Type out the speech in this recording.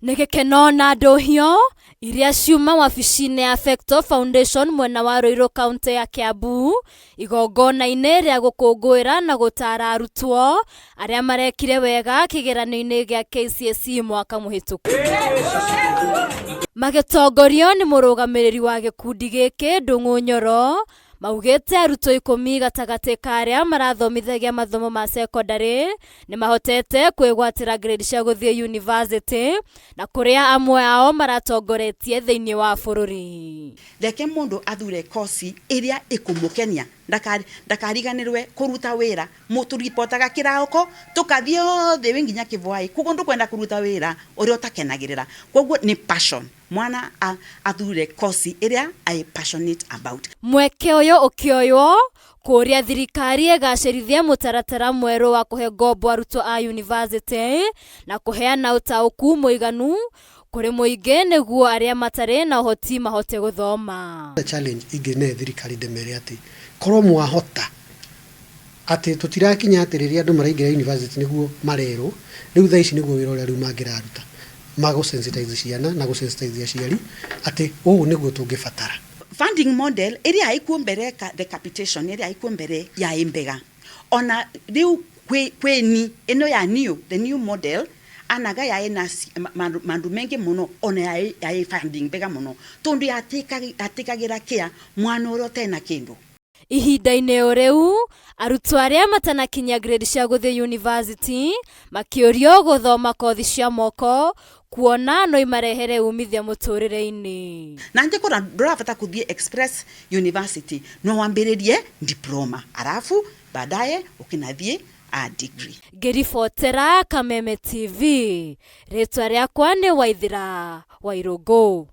Nigekeno na ndohio iria ciuma wabici-inĩ ya Vector Foundation mwena wa Ruiru kaunti ya Kiambu igongona-inĩ rĩa gũkũngũĩra na gũtara arutwo arĩa marekire wega kĩgeranio-inĩ gĩa KCSE mwaka mũhĩtũku. Magĩtongorio nĩ mũrũgamĩrĩri wa gĩkundi gĩkĩ Ndung'u Nyoro, maugĩte arutwo 10 gatagatĩ ka arĩa marathomithagia mathomo ma secondary nĩ mahotete kwĩgwatĩra grade cia gũthiĩ university na kũrĩa amwe ao maratongoretie thĩinĩ wa bũrũri. Reke mũndũ athure kosi ĩrĩa ĩkũmũkenia, ndakariganĩrwe kũruta wĩra. Mũtũripotaga kĩraoko tũkathiĩ othe nginya kĩvũai, koguo ndũkwenda kũruta wĩra ũrĩa ũtakenagĩrĩra. Koguo nĩ passion, mwana athure kosi ĩrĩa I passionate about. Mweke ũyũ ũkĩoywo kũrĩa thirikari ĩgacĩrithia mũtaratara mwerũ wa kũhe ngombo arutwo a university na kũheana ũtaũku mũiganu kũrĩ mũingĩ nĩguo arĩa matarĩ na ũhoti mahote gũthoma. Challenge ingĩ thirikari ndemere atĩ korwo mwahota atĩ tũtirakinya atĩ rĩrĩa andũ maraingĩra university nĩguo marerwo, rĩu thaa ici nĩguo wĩra ũrĩa rĩu mangĩraruta magũ-sensitize ciana na gũ-sensitize aciari atĩ ũũ nĩguo tũngĩbatara. Funding model ĩrĩa haikuo mbere the capitation ĩrĩa haikuo mbere ya imbega ona rĩu kweni ĩno ya the new model anaga ya ena mandu mengi muno ona ya funding bega muno tondu yatikagĩra kĩa mwana ũrĩa ũtena kĩndũ. Ihinda-inĩ o rĩu arutwo arĩa matanakinya grade cia gũthiĩ university makĩũrio gũthoma kothi cia moko kuona no imarehere umithia mũtũrĩre-inĩ. Na njĩkora ndũrabata kũthiĩ express university no wambĩrĩrie diploma arafu baadaye ukinathiĩ a degree. Ngĩribotera Kameme TV, rĩtwa rĩakwa nĩ Waithira Wairũngũ.